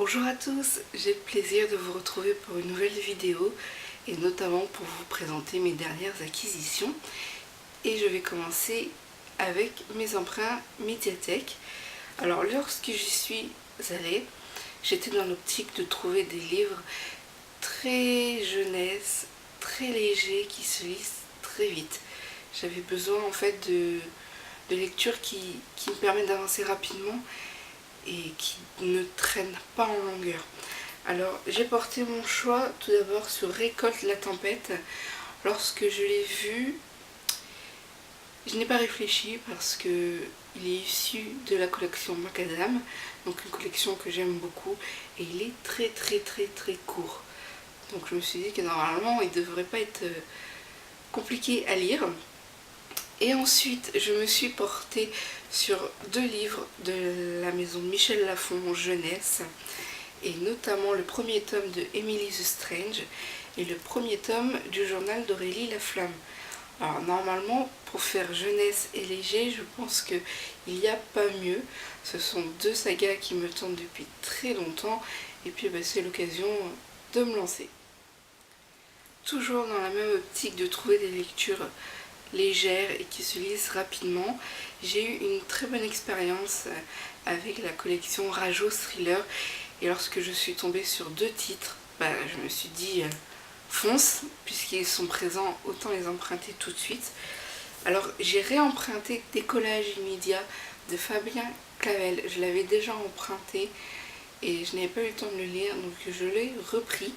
Bonjour à tous, j'ai le plaisir de vous retrouver pour une nouvelle vidéo et notamment pour vous présenter mes dernières acquisitions. Et je vais commencer avec mes emprunts médiathèque. Alors lorsque j'y suis allée, j'étais dans l'optique de trouver des livres très jeunesse, très légers, qui se lisent très vite. J'avais besoin en fait de lectures qui me permettent d'avancer rapidement et qui ne traînent pas en longueur. Alors j'ai porté mon choix tout d'abord sur Récolte la tempête. Lorsque je l'ai vu, je n'ai pas réfléchi parce que il est issu de la collection Macadam, donc une collection que j'aime beaucoup, et il est très court. Donc je me suis dit que normalement il ne devrait pas être compliqué à lire. Et ensuite je me suis portée sur 2 livres de la maison Michel Lafon jeunesse, et notamment le premier tome de Emily the Strange et le premier tome du journal d'Aurélie Laflamme. Alors normalement pour faire jeunesse et léger, je pense qu'il n'y a pas mieux. Ce sont 2 sagas qui me tentent depuis très longtemps et puis c'est l'occasion de me lancer. Toujours dans la même optique de trouver des lectures légères et qui se lisent rapidement, j'ai eu une très bonne expérience avec la collection Rajo Thriller, et lorsque je suis tombée sur 2 titres, je me suis dit fonce, puisqu'ils sont présents, autant les emprunter tout de suite. Alors j'ai réemprunté Décollage immédiat de Fabien Clavel. Je l'avais déjà emprunté et je n'avais pas eu le temps de le lire, donc je l'ai repris.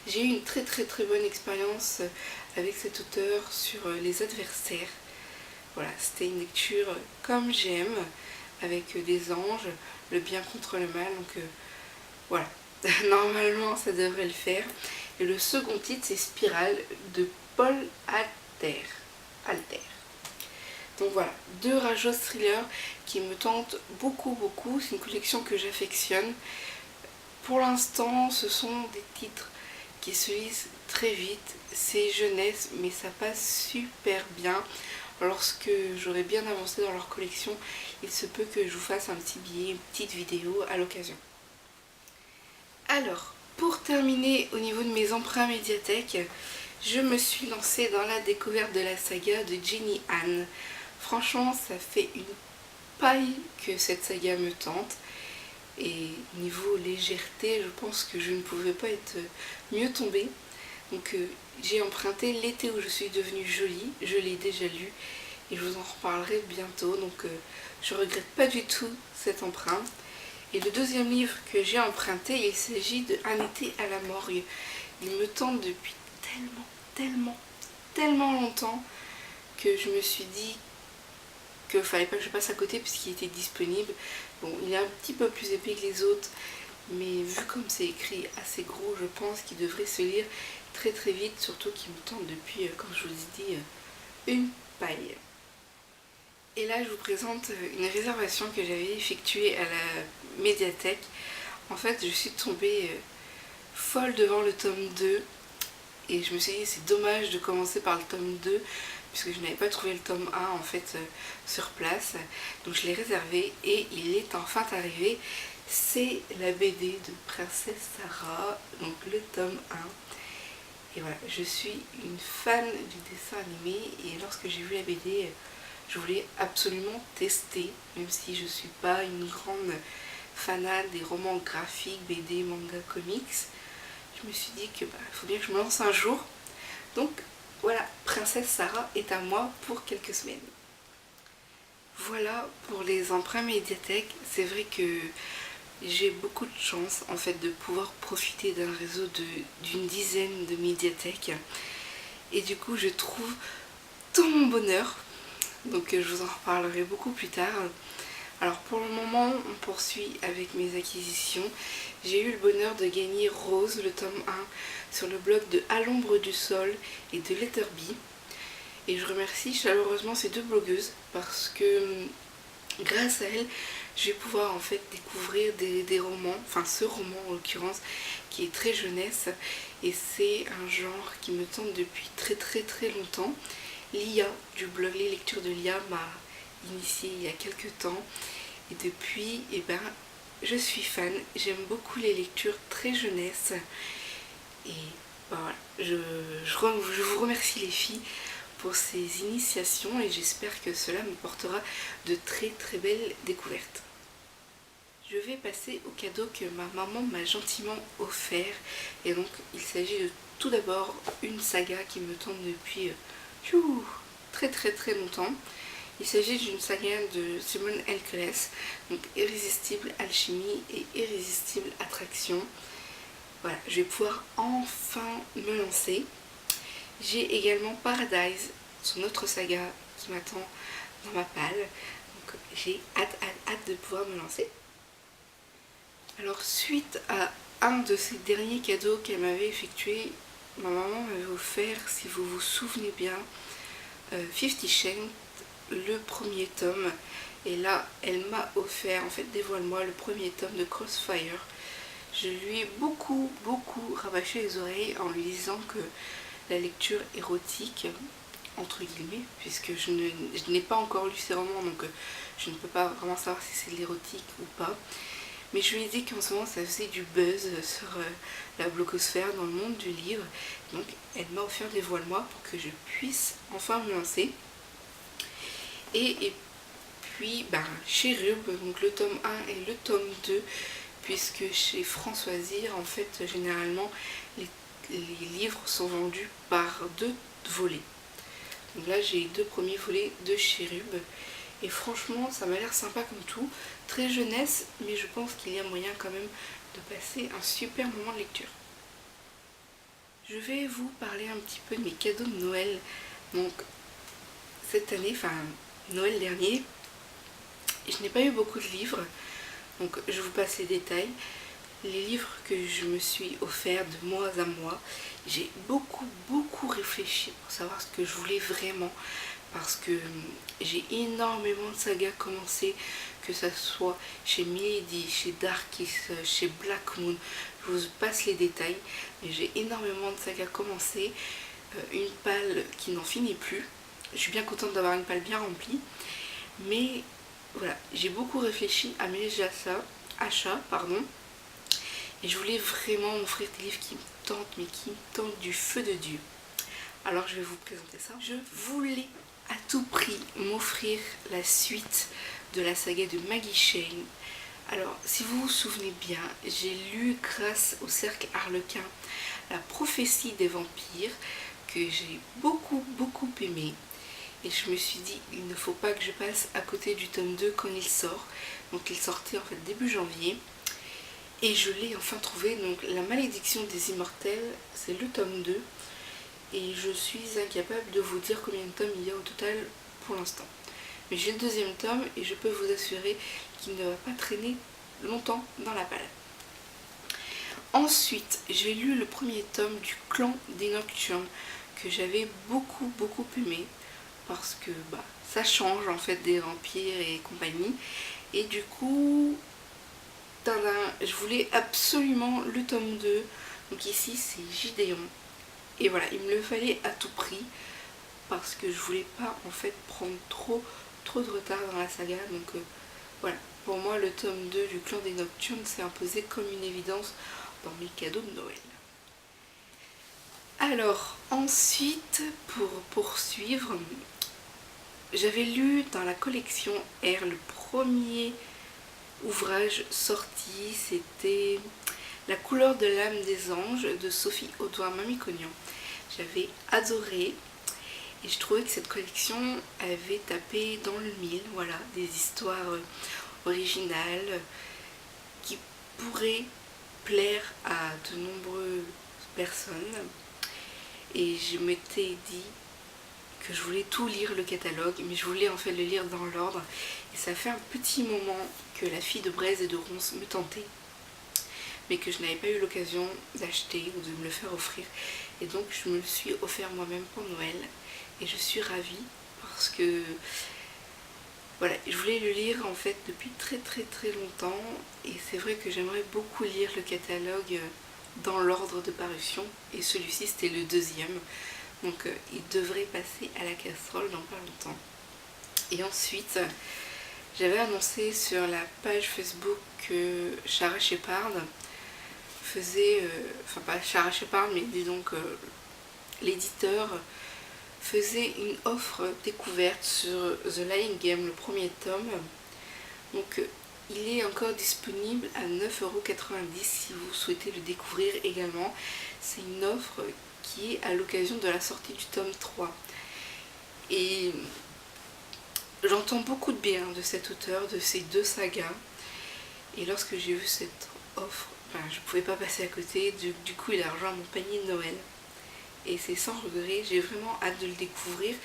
J'ai eu une très bonne expérience avec cet auteur sur les adversaires. Voilà, c'était une lecture comme j'aime, avec des anges, le bien contre le mal, donc voilà, normalement ça devrait le faire. Et le second titre c'est Spirale de Paul Alter. Donc voilà, 2 Rajo Thrillers qui me tentent beaucoup. C'est une collection que j'affectionne. Pour l'instant ce sont des titres qui se lisent très vite, c'est jeunesse mais ça passe super bien. Lorsque j'aurai bien avancé dans leur collection, il se peut que je vous fasse un petit billet, une petite vidéo à l'occasion. Alors, pour terminer au niveau de mes emprunts médiathèque, je me suis lancée dans la découverte de la saga de Jenny Han. Franchement, ça fait une paille que cette saga me tente. Et niveau légèreté, je pense que je ne pouvais pas être mieux tombée. Donc j'ai emprunté L'été où je suis devenue jolie, je l'ai déjà lu et je vous en reparlerai bientôt, donc je regrette pas du tout cet emprunt. Et le deuxième livre que j'ai emprunté, il s'agit de Un été à la morgue. Il me tente depuis tellement longtemps que je me suis dit qu'il fallait pas que je passe à côté puisqu'il était disponible. Bon, il est un petit peu plus épais que les autres, mais vu comme c'est écrit assez gros, je pense qu'il devrait se lire très vite, surtout qu'il me tente depuis, comme je vous ai dit, une paille. Et là je vous présente une réservation que j'avais effectuée à la médiathèque. En fait je suis tombée folle devant le tome 2 et je me suis dit c'est dommage de commencer par le tome 2 puisque je n'avais pas trouvé le tome 1 en fait sur place. Donc je l'ai réservé et il est enfin arrivé. C'est la BD de Princesse Sarah, donc le tome 1. Et voilà, je suis une fan du dessin animé et lorsque j'ai vu la BD, je voulais absolument tester, même si je ne suis pas une grande fanat des romans graphiques, BD, manga, comics. Je me suis dit que il faut bien que je me lance un jour. Donc voilà, Princesse Sarah est à moi pour quelques semaines. Voilà pour les emprunts médiathèque. C'est vrai que j'ai beaucoup de chance en fait de pouvoir profiter d'un réseau d'une dizaine de médiathèques. Et du coup je trouve tout mon bonheur. Donc je vous en reparlerai beaucoup plus tard. Alors pour le moment on poursuit avec mes acquisitions. J'ai eu le bonheur de gagner Rose, le tome 1, sur le blog de À l'ombre du sol et de Letterby. Et je remercie chaleureusement ces 2 blogueuses parce que grâce à elles, je vais pouvoir en fait découvrir des romans, enfin ce roman en l'occurrence, qui est très jeunesse et c'est un genre qui me tente depuis très longtemps. Lia du blog Les Lectures de Lia m'a initiée il y a quelques temps et depuis, je suis fan, j'aime beaucoup les lectures très jeunesse et voilà, je vous remercie les filles pour ces initiations et j'espère que cela me portera de très très belles découvertes. Je vais passer au cadeau que ma maman m'a gentiment offert et donc il s'agit de tout d'abord une saga qui me tente depuis très très très longtemps. Il s'agit d'une saga de Simone Elkeles, donc Irrésistible Alchimie et Irrésistible Attraction. Voilà, je vais pouvoir enfin me lancer. J'ai également Paradise, son autre saga qui m'attend dans ma palle. Donc j'ai hâte de pouvoir me lancer. Alors suite à un de ces derniers cadeaux qu'elle m'avait effectué, ma maman m'avait offert, si vous vous souvenez bien, 50 Shades, le premier tome. Et là, elle m'a offert, en fait, dévoile-moi, le premier tome de Crossfire. Je lui ai beaucoup rabâché les oreilles en lui disant que la lecture érotique, entre guillemets, puisque je n'ai pas encore lu ces romans, donc je ne peux pas vraiment savoir si c'est de l'érotique ou pas. Mais je lui ai dit qu'en ce moment ça faisait du buzz sur la blogosphère dans le monde du livre. Donc elle m'a offert Dévoile-moi pour que je puisse enfin me lancer. Et puis Chérub, donc le tome 1 et le tome 2, puisque chez Françoisir, en fait, généralement, les livres sont vendus par 2 volets. Donc là, j'ai 2 premiers volets de Chérub. Et franchement, ça m'a l'air sympa comme tout. Très jeunesse, mais je pense qu'il y a moyen quand même de passer un super moment de lecture. Je vais vous parler un petit peu de mes cadeaux de Noël. Donc, cette année, enfin, Noël dernier, je n'ai pas eu beaucoup de livres. Donc, je vous passe les détails. Les livres que je me suis offert de mois à mois, j'ai beaucoup réfléchi pour savoir ce que je voulais vraiment. Parce que j'ai énormément de sagas commencées, que ce soit chez Milady, chez Darkis, chez Black Moon. Je vous passe les détails, mais j'ai énormément de sagas commencées, une palle qui n'en finit plus. Je suis bien contente d'avoir une palle bien remplie, mais voilà, j'ai beaucoup réfléchi à mes achats, et je voulais vraiment m'offrir des livres qui me tentent, mais qui me tentent du feu de Dieu. Alors je vais vous présenter ça. Je voulais à tout prix m'offrir la suite de la saga de Maggie Shane. Alors, si vous vous souvenez bien, j'ai lu grâce au Cercle Harlequin La prophétie des vampires, que j'ai beaucoup aimé. Et je me suis dit, il ne faut pas que je passe à côté du tome 2 quand il sort. Donc il sortait en fait début janvier. Et je l'ai enfin trouvé. Donc La malédiction des immortels, c'est le tome 2. Et je suis incapable de vous dire combien de tomes il y a au total pour l'instant. Mais j'ai le deuxième tome et je peux vous assurer qu'il ne va pas traîner longtemps dans la palle. Ensuite, j'ai lu le premier tome du Clan des Nocturnes que j'avais beaucoup aimé parce que ça change en fait des vampires et compagnie. Et du coup, je voulais absolument le tome 2. Donc ici, c'est Gideon. Et voilà, il me le fallait à tout prix parce que je voulais pas en fait prendre trop de retard dans la saga. Donc voilà, pour moi le tome 2 du Clan des Nocturnes s'est imposé comme une évidence dans mes cadeaux de Noël. Alors ensuite, pour poursuivre, j'avais lu dans la collection R le premier ouvrage sorti, c'était La couleur de l'âme des anges de Sophie Audouin-Mamikonian. J'avais adoré et je trouvais que cette collection avait tapé dans le mille, voilà, des histoires originales qui pourraient plaire à de nombreuses personnes. Et je m'étais dit que je voulais tout lire le catalogue, mais je voulais en fait le lire dans l'ordre. Et ça fait un petit moment que La fille de Braise et de Ronce me tentait, mais que je n'avais pas eu l'occasion d'acheter ou de me le faire offrir. Et donc je me le suis offert moi-même pour Noël. Et je suis ravie parce que voilà, je voulais le lire en fait depuis très longtemps. Et c'est vrai que j'aimerais beaucoup lire le catalogue dans l'ordre de parution. Et celui-ci c'était le deuxième. Donc il devrait passer à la casserole dans pas longtemps. Et ensuite, J'avais annoncé sur la page Facebook que Shara Shepard faisait, enfin pas Shara Shepard, mais disons que l'éditeur faisait une offre découverte sur The Lying Game, le premier tome. Donc il est encore disponible à 9,90 € si vous souhaitez le découvrir également. C'est une offre qui est à l'occasion de la sortie du tome 3. Et j'entends beaucoup de bien de cet auteur, de ces deux sagas. Et lorsque j'ai vu cette offre, je ne pouvais pas passer à côté. Du coup, il a rejoint mon panier de Noël. Et c'est sans regret, j'ai vraiment hâte de le découvrir.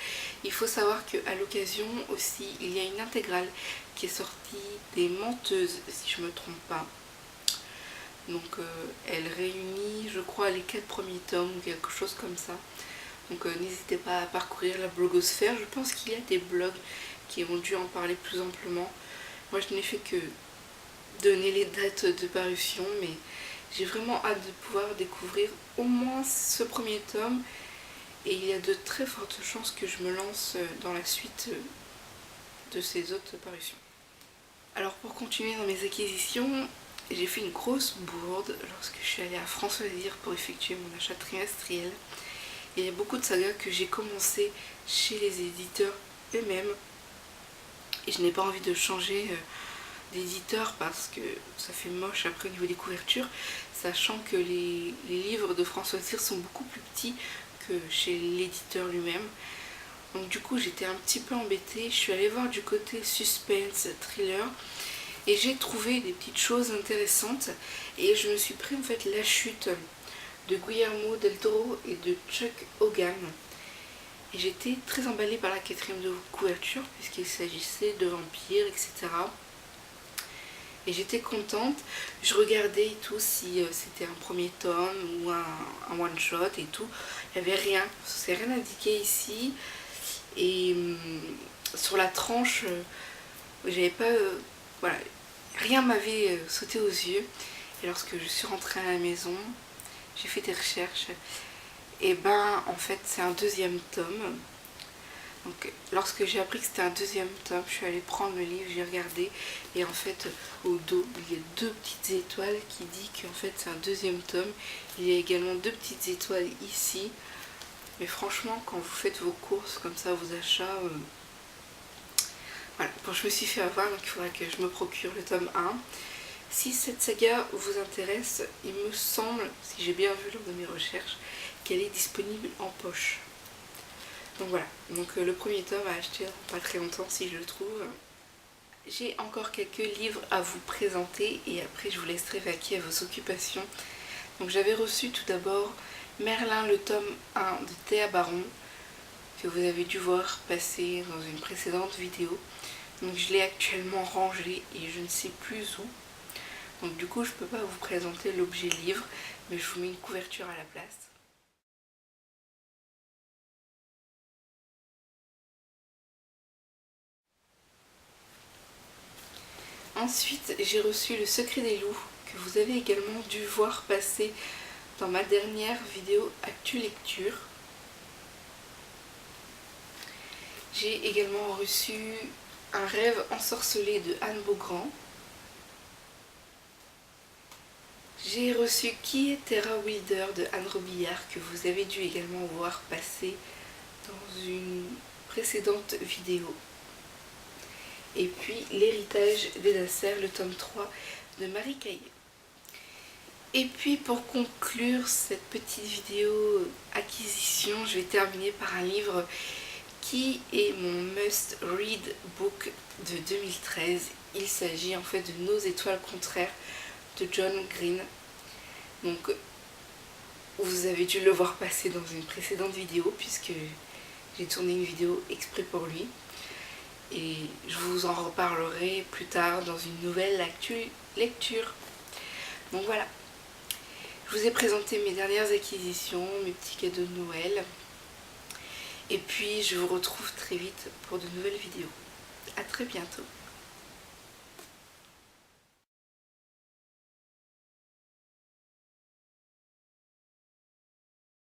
Il faut savoir qu'à l'occasion aussi, il y a une intégrale qui est sortie des Menteuses, si je ne me trompe pas. Donc elle réunit, je crois, les 4 premiers tomes ou quelque chose comme ça. Donc n'hésitez pas à parcourir la blogosphère. Je pense qu'il y a des blogs qui ont dû en parler plus amplement. Moi je n'ai fait que donner les dates de parution, mais j'ai vraiment hâte de pouvoir découvrir au moins ce premier tome. Et il y a de très fortes chances que je me lance dans la suite de ces autres parutions. Alors pour continuer dans mes acquisitions, j'ai fait une grosse bourde lorsque je suis allée à France Loisirs pour effectuer mon achat trimestriel. Il y a beaucoup de sagas que j'ai commencé chez les éditeurs eux-mêmes. Et je n'ai pas envie de changer d'éditeur parce que ça fait moche après au niveau des couvertures, sachant que les livres de France Loisirs sont beaucoup plus petits que chez l'éditeur lui-même. Donc du coup j'étais un petit peu embêtée. Je suis allée voir du côté suspense, thriller, et j'ai trouvé des petites choses intéressantes. Et je me suis pris en fait La Chute de Guillermo del Toro et de Chuck Hogan. Et j'étais très emballée par la 4e de couverture puisqu'il s'agissait de vampires, etc. Et j'étais contente. Je regardais et tout si c'était un premier tome ou un one shot et tout. Il n'y avait rien, c'est rien indiqué ici. Et sur la tranche, j'avais pas, voilà, rien m'avait sauté aux yeux. Et lorsque je suis rentrée à la maison, j'ai fait des recherches. Et ben en fait c'est un 2e tome. Donc lorsque j'ai appris que c'était un 2e tome, je suis allée prendre le livre, j'ai regardé, et en fait au dos il y a 2 petites étoiles qui dit qu'en fait c'est un 2e tome. Il y a également 2 petites étoiles ici. Mais franchement quand vous faites vos courses comme ça, vos achats, voilà, bon, je me suis fait avoir, donc il faudra que je me procure le tome 1. Si cette saga vous intéresse, il me semble, si j'ai bien vu lors de mes recherches, qu'elle est disponible en poche. Donc voilà, donc le premier tome à acheter pas très longtemps si je le trouve. J'ai encore quelques livres à vous présenter et après je vous laisserai vaquer à vos occupations. Donc j'avais reçu tout d'abord Merlin le tome 1 de Théa Baron, que vous avez dû voir passer dans une précédente vidéo. Donc je l'ai actuellement rangé et je ne sais plus où. Donc du coup je ne peux pas vous présenter l'objet livre, mais je vous mets une couverture à la place. Ensuite j'ai reçu Le Secret des Loups, que vous avez également dû voir passer dans ma dernière vidéo Actu Lecture. J'ai également reçu Un rêve ensorcelé de Anne Beaugrand. J'ai reçu Qui est Terra Wilder de Anne Robillard, que vous avez dû également voir passer dans une précédente vidéo. Et puis L'héritage des Nasser, le tome 3 de Marie Caillé. Et puis pour conclure cette petite vidéo acquisition, je vais terminer par un livre qui est mon must-read book de 2013. Il s'agit en fait de Nos étoiles contraires de John Green. Donc vous avez dû le voir passer dans une précédente vidéo puisque j'ai tourné une vidéo exprès pour lui. Et je vous en reparlerai plus tard dans une nouvelle actu lecture. Donc voilà. Je vous ai présenté mes dernières acquisitions, mes petits cadeaux de Noël. Et puis je vous retrouve très vite pour de nouvelles vidéos. A très bientôt.